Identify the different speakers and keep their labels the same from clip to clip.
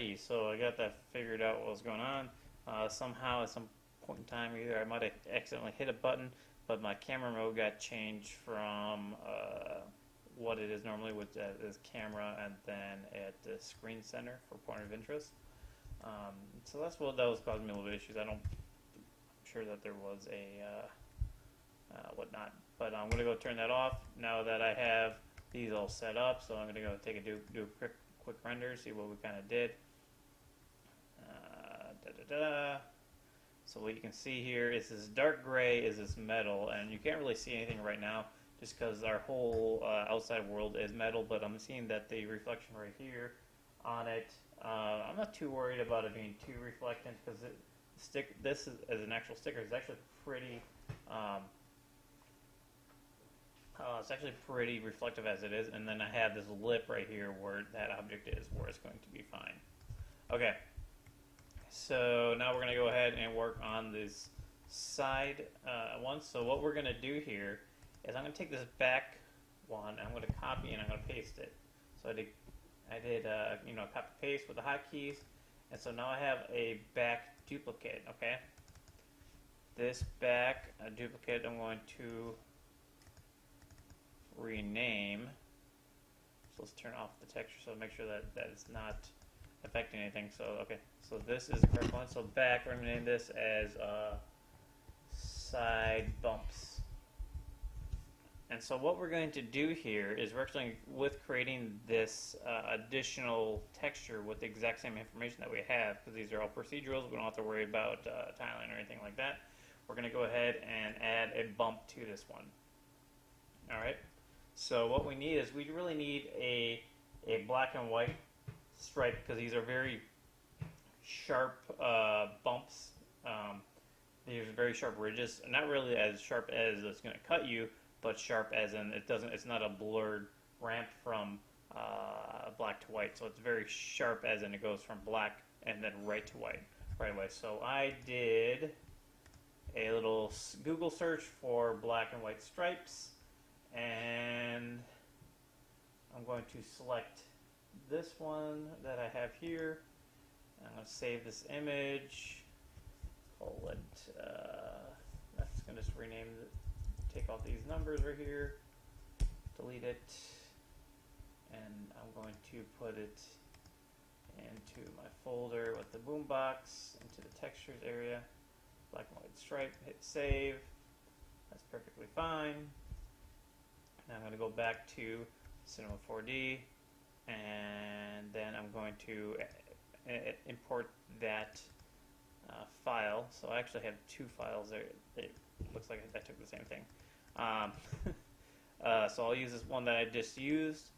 Speaker 1: 3. So I got that figured out what was going on. Somehow at some point in time, either I might have accidentally hit a button, but my camera mode got changed from what it is normally with this camera and then at the screen center for point of interest. So that was causing me a little bit of issues. I'm sure that there was a whatnot, but I'm gonna go turn that off now that I have these all set up. So I'm gonna go do a quick render, see what we kind of did. So what you can see here is this dark gray is this metal, and you can't really see anything right now just because our whole outside world is metal, but I'm seeing that the reflection right here on it, I'm not too worried about it being too reflectant because this is, as an actual sticker, is actually pretty it's actually pretty reflective as it is, and then I have this lip right here where that object is, where it's going to be fine. Okay, so now we're going to go ahead and work on this side one. So what we're going to do here is I'm going to take this back one, and I'm going to copy and I'm going to paste it. So I did copy paste with the hotkeys, and so now I have a back duplicate. Okay, this back duplicate I'm going to rename. So let's turn off the texture so make sure that it's not affecting anything. So okay, so this is the correct one. So back, we're going to name this as side bumps. And so what we're going to do here is we're actually, with creating this additional texture with the exact same information that we have, because these are all procedurals, we don't have to worry about tiling or anything like that. We're going to go ahead and add a bump to this one. Alright, so what we need is we really need a black and white stripe, because these are very sharp bumps. These are very sharp ridges, not really as sharp as it's going to cut you, but sharp as in it's not a blurred ramp from black to white. So it's very sharp as in it goes from black and then right to white right away. So I did a little Google search for black and white stripes, and I'm going to select this one that I have here. I'm going to save this image. Call it, that's going to just rename it. Take off these numbers right here, delete it, and I'm going to put it into my folder with the boombox, into the textures area, black and white stripe, hit save. That's perfectly fine. Now I'm going to go back to Cinema 4D, and then I'm going to import that file. So I actually have two files there. It looks like I took the same thing. So I'll use this one that I just used,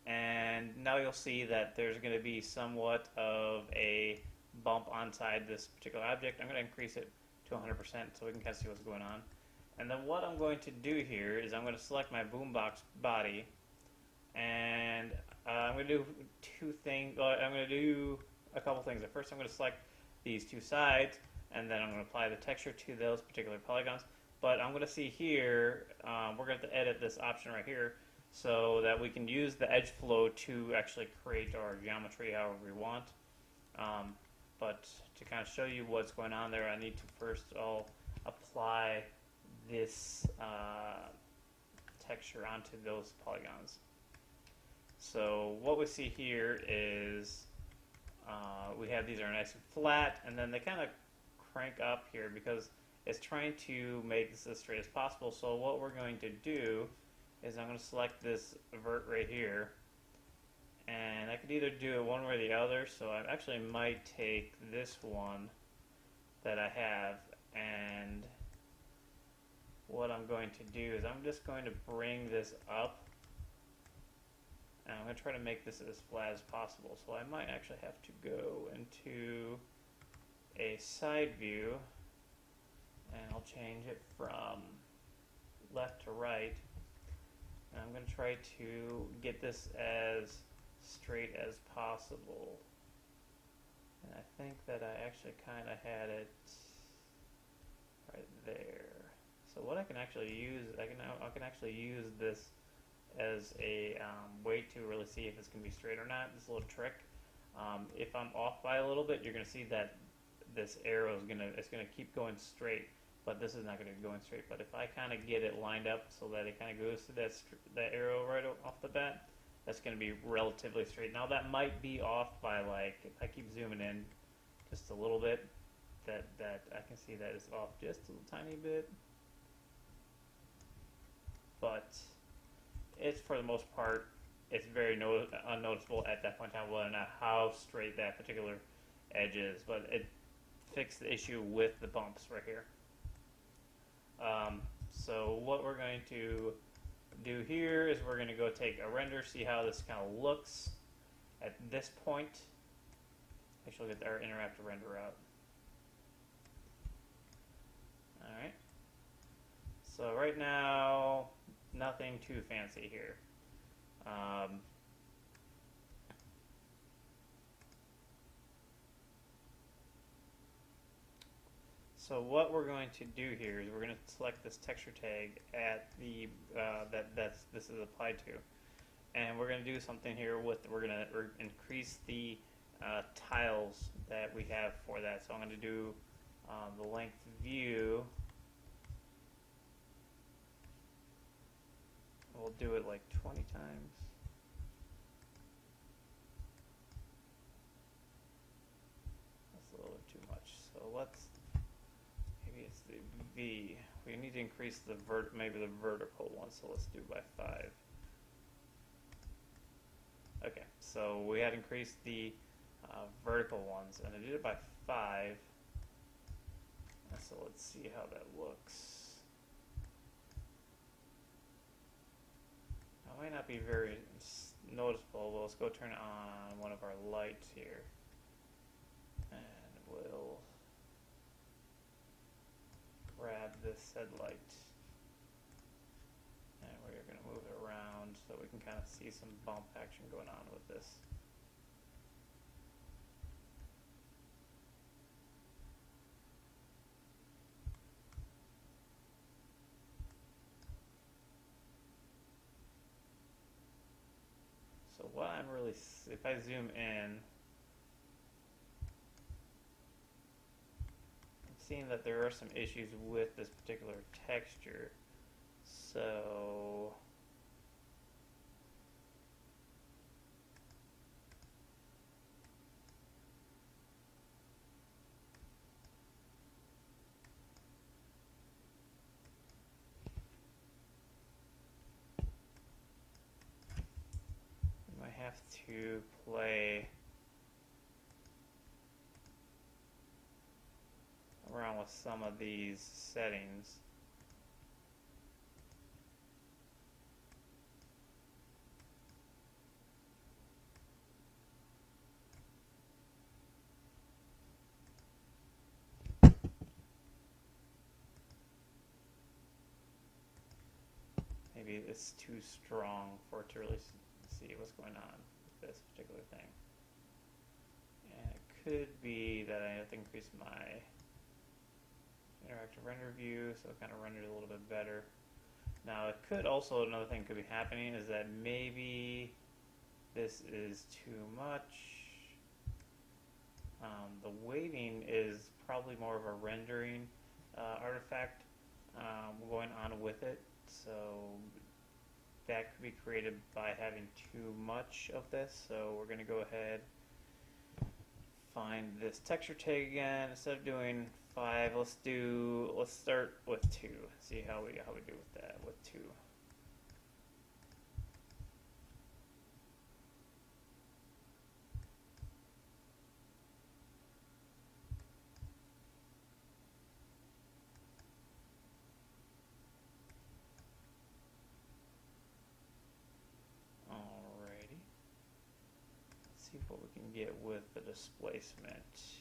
Speaker 1: and now you'll see that there's going to be somewhat of a bump inside this particular object. I'm going to increase it to 100% so we can kind of see what's going on. And then what I'm going to do here is I'm going to select my boombox body, and I'm going to do two things. I'm going to do a couple things. At first I'm going to select these two sides, and then I'm going to apply the texture to those particular polygons. But I'm going to see here, we're going to have to edit this option right here so that we can use the edge flow to actually create our geometry however we want. But to kind of show you what's going on there, I need to first all apply this texture onto those polygons. So what we see here is we have these are nice and flat, and then they kind of crank up here because it's trying to make this as straight as possible. So what we're going to do is I'm going to select this vert right here, and I could either do it one way or the other. So I actually might take this one that I have, and what I'm going to do is I'm just going to bring this up, and I'm going to try to make this as flat as possible. So I might actually have to go into a side view, and I'll change it from left to right. And I'm going to try to get this as straight as possible. And I think that I actually kind of had it right there. So what I can actually use, I can actually use this as a way to really see if it's going to be straight or not. This little trick. If I'm off by a little bit, you're going to see that this arrow is it's gonna keep going straight, but this is not going to be going straight. But if I kind of get it lined up so that it kind of goes to that arrow right off the bat, that's going to be relatively straight. Now that might be off by, like, if I keep zooming in just a little bit, that I can see that it's off just a little tiny bit, but it's, for the most part, it's very unnoticeable at that point in time whether or not how straight that particular edge is, but it fixed the issue with the bumps right here. So what we're going to do here is we're going to go take a render, see how this kind of looks at this point. Actually, get our interactive render out. Alright. So right now, nothing too fancy here. So what we're going to do here is we're going to select this texture tag at the this is applied to, and we're going to do something here with we're going to increase the tiles that we have for that. So I'm going to do the length view. We'll do it like 20 times. That's a little bit too much. So let's, maybe it's the V. We need to increase the maybe the vertical one. So let's do by 5. Okay, so we had increased the vertical ones, and I did it by 5. And so let's see how that looks. It might not be very noticeable, but let's go turn on one of our lights here. And we'll grab this said light. And we're going to move it around so we can kind of see some bump action going on with this. So what I'm really, if I zoom in, I'm seeing that there are some issues with this particular texture. So have to play around with some of these settings. Maybe it's too strong for it to really see what's going on with this particular thing. And it could be that I have to increase my interactive render view so it kind of renders a little bit better. Now it could also, another thing could be happening is that maybe this is too much. The waving is probably more of a rendering artifact going on with it. So that could be created by having too much of this. So we're going to go ahead, find this texture tag again. Instead of doing 5, let's start with 2. See how we do with that with 2. See what we can get with the displacement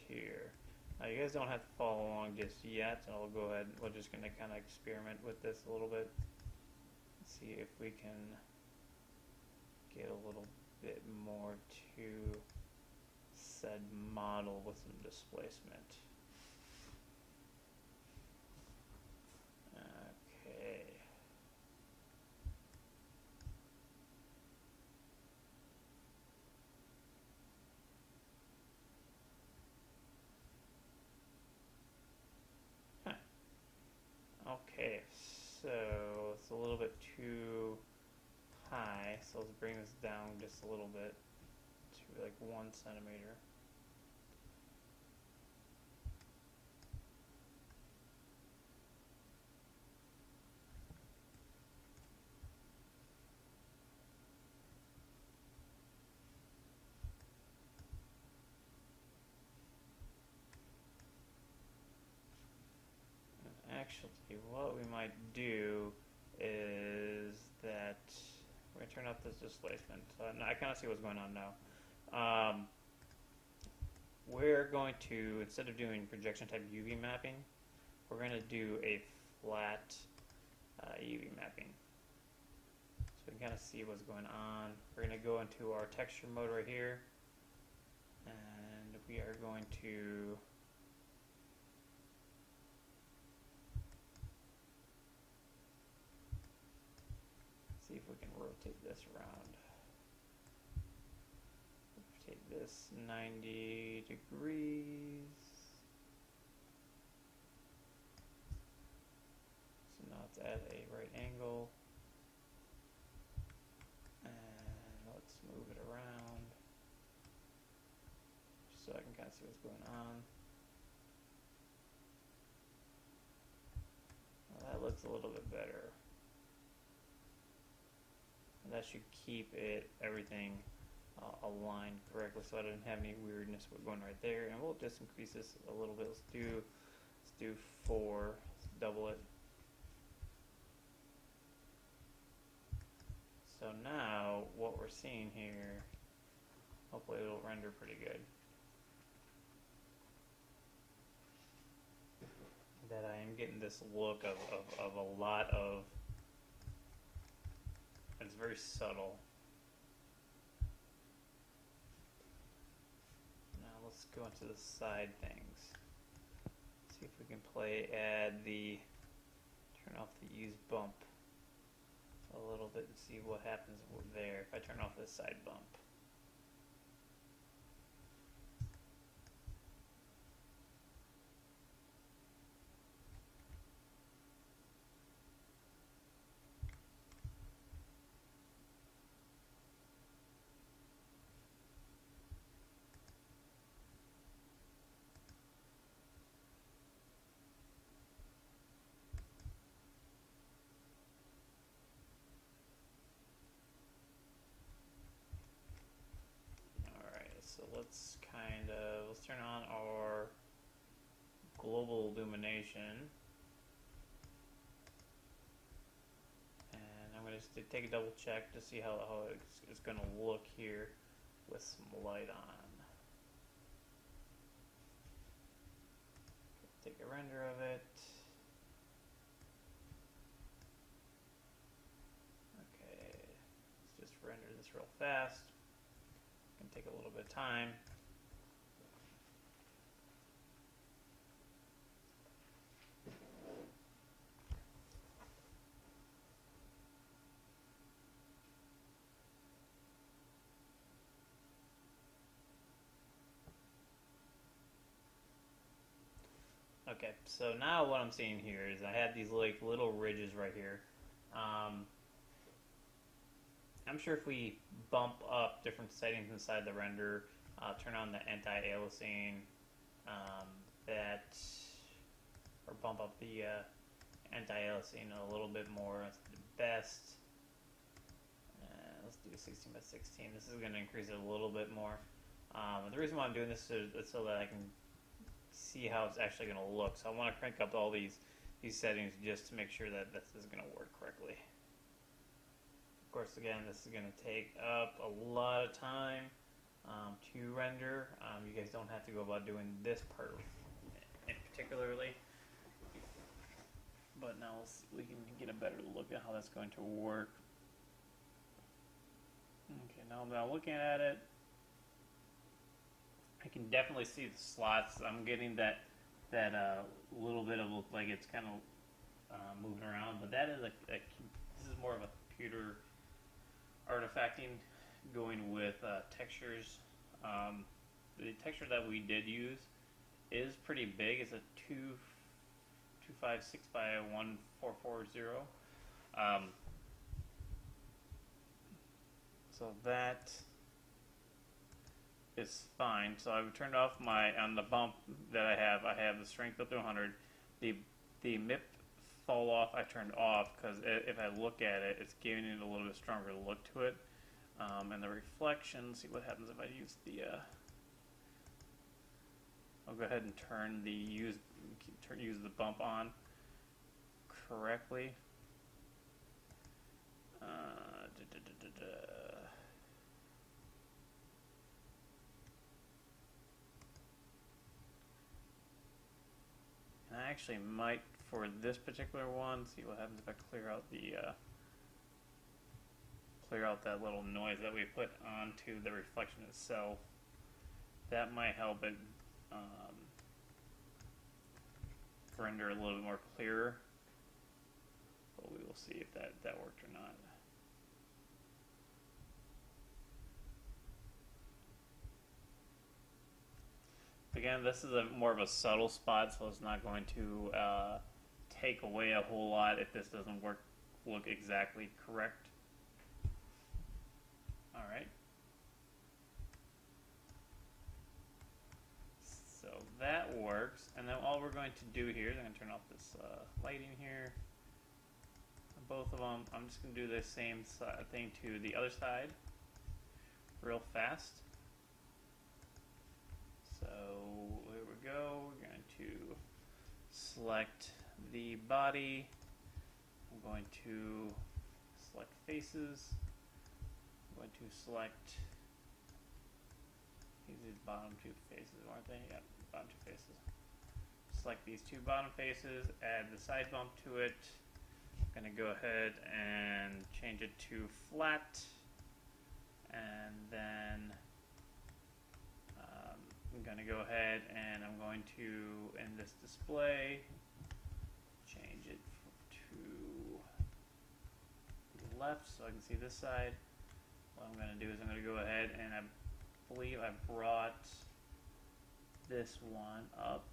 Speaker 1: here. Now you guys don't have to follow along just yet. I'll go ahead, we're just going to kind of experiment with this a little bit. See if we can get a little bit more to said model with some displacement. Okay. Okay, so it's a little bit too high, so let's bring this down just a little bit to like 1 centimeter. Actually, what we might do is that we're going to turn off this displacement. So I kind of see what's going on now. We're going to, instead of doing projection type UV mapping, we're going to do a flat UV mapping. So we can kind of see what's going on. We're going to go into our texture mode right here, and we are going to see if we can rotate this around. Rotate this 90 degrees. So now it's at a right angle. And let's move it around so I can kind of see what's going on. Well, that looks a little bit better. That should keep everything aligned correctly, so I didn't have any weirdness going right there. And we'll just increase this a little bit. Let's do 4. Let's double it. So now what we're seeing here, hopefully it'll render pretty good. That I am getting this look of a lot of. It's very subtle. Now let's go into the side things. See if we can turn off the use bump a little bit and see what happens there if I turn off this side bump. So let's turn on our global illumination, and I'm going to take a double check to see how it's going to look here with some light on. Take a render of it. Okay, let's just render this real fast. Can take a little bit of time. Okay, so now what I'm seeing here is I have these like little ridges right here. I'm sure if we bump up different settings inside the render, turn on the anti-aliasing, or bump up the anti-aliasing a little bit more. That's the best. Let's do 16 by 16. This is going to increase it a little bit more. The reason why I'm doing this is so that I can see how it's actually going to look. So I want to crank up all these settings just to make sure that this is going to work correctly. Of course, again, this is going to take up a lot of time to render. You guys don't have to go about doing this part in particularly. But now we can get a better look at how that's going to work. Okay, now I'm looking at it. I can definitely see the slots. I'm getting that little bit of look like it's kind of moving around, but that is this is more of a computer artifacting going with textures. The texture that we did use is pretty big. It's a 256 by 1440. So that is fine. So I've turned off on the bump that I have the strength up to 100. The MIP fall off I turned off because if I look at it, it's giving it a little bit stronger look to it. And the reflection, see what happens if I use the, I'll go ahead and turn the use the bump on correctly. And I actually might, for this particular one, see what happens if I clear out the clear out that little noise that we put onto the reflection itself. That might help it render a little bit more clearer. But we will see if that worked or not. Again, this is more of a subtle spot, so it's not going to take away a whole lot if this doesn't look exactly correct. All right. So that works, and then all we're going to do here is I'm going to turn off this lighting here. Both of them. I'm just going to do the same thing to the other side real fast. So here we go. We're going to select the body. I'm going to select faces. I'm going to select these bottom two faces, aren't they? Yeah, bottom two faces. Select these two bottom faces, add the side bump to it. I'm going to go ahead and change it to flat, and then I'm going to go ahead and I'm going to, in this display, change it to the left so I can see this side. What I'm going to do is I'm going to go ahead and I believe I brought this one up.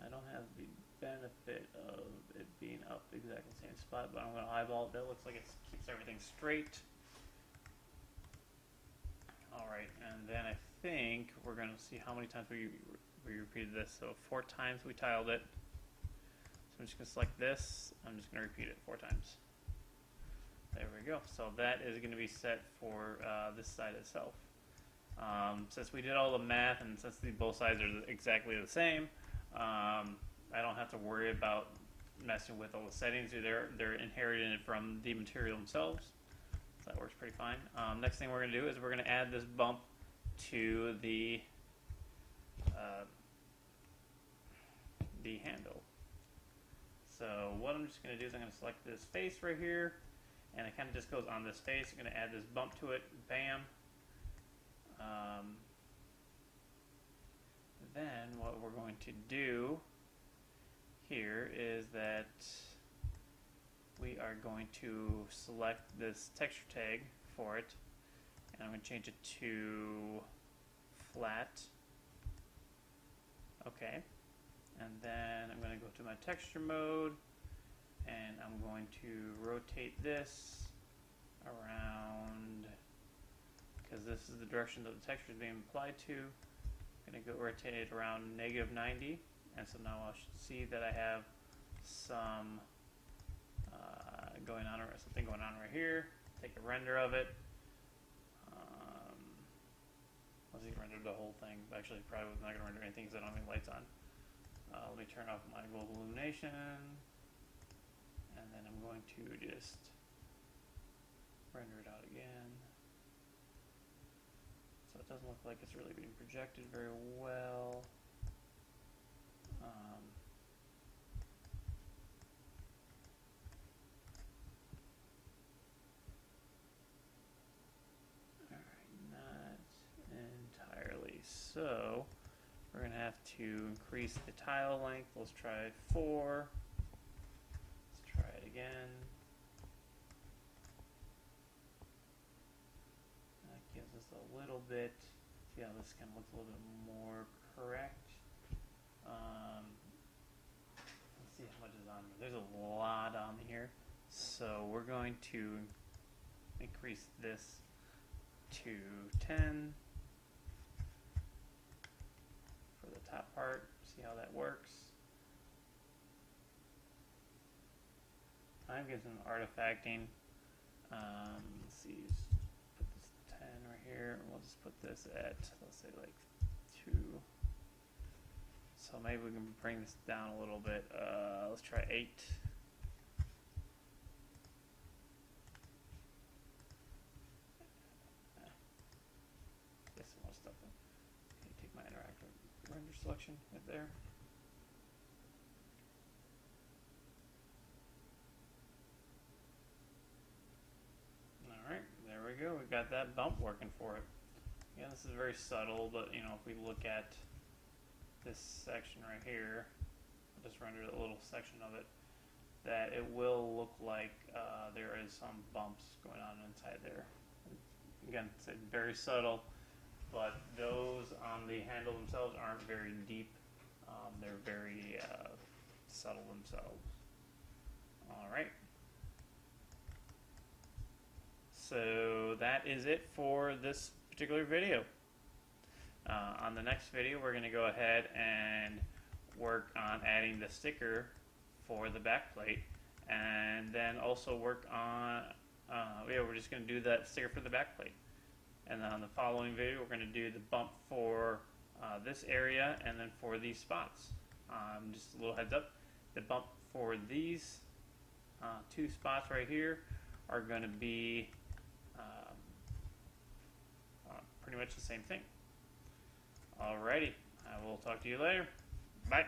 Speaker 1: I don't have the benefit of it being up exactly the same spot, but I'm going to eyeball it. That looks like it keeps everything straight. Alright, and then I think we're going to see how many times we repeated this. So 4 times we tiled it. So I'm just going to select this. I'm just going to repeat it 4 times. There we go. So that is going to be set for this side itself. Since we did all the math and since both sides are exactly the same, I don't have to worry about messing with all the settings. They're inherited from the material themselves. So that works pretty fine. Next thing we're going to do is we're going to add this bump to the handle. So what I'm just going to do is I'm going to select this face right here, and it kind of just goes on this face. I'm going to add this bump to it. Bam. Then what we're going to do here is that we are going to select this texture tag for it, and I'm going to change it to flat. Okay, and then I'm going to go to my texture mode, and I'm going to rotate this around, because this is the direction that the texture is being applied to. I'm going to go rotate it around -90, and so now I should see that I have some something going on right here. Take a render of it. Let's see, render the whole thing. Actually, probably not going to render anything because I don't have any lights on. Let me turn off my global illumination, and then I'm going to just render it out again. So it doesn't look like it's really being projected very well. So we're going to have to increase the tile length. Let's try 4. Let's try it again. That gives us a little bit, see how this kind of looks a little bit more correct. see how much is on here. There's a lot on here. So we're going to increase this to 10 for the top part. See how that works. Time gives an artifacting. Let's see, just put this 10 right here, and we'll just put this at, let's say, like 2. So maybe we can bring this down a little bit. Let's try 8. Get some more stuff in. Okay, take my interactive render selection right there. Alright, there we go. We've got that bump working for it. Again, this is very subtle, but you know, if we look at this section right here, I'll just render a little section of it, that it will look like there is some bumps going on inside there. Again, it's very subtle, but those on the handle themselves aren't very deep. They're very subtle themselves. Alright. So that is it for this particular video. On the next video, we're going to go ahead and work on adding the sticker for the back plate, and then also work on, we're just going to do that sticker for the back plate. And then on the following video, we're going to do the bump for this area, and then for these spots. Just a little heads up, the bump for these 2 spots right here are going to be pretty much the same thing. Alrighty, I will talk to you later. Bye.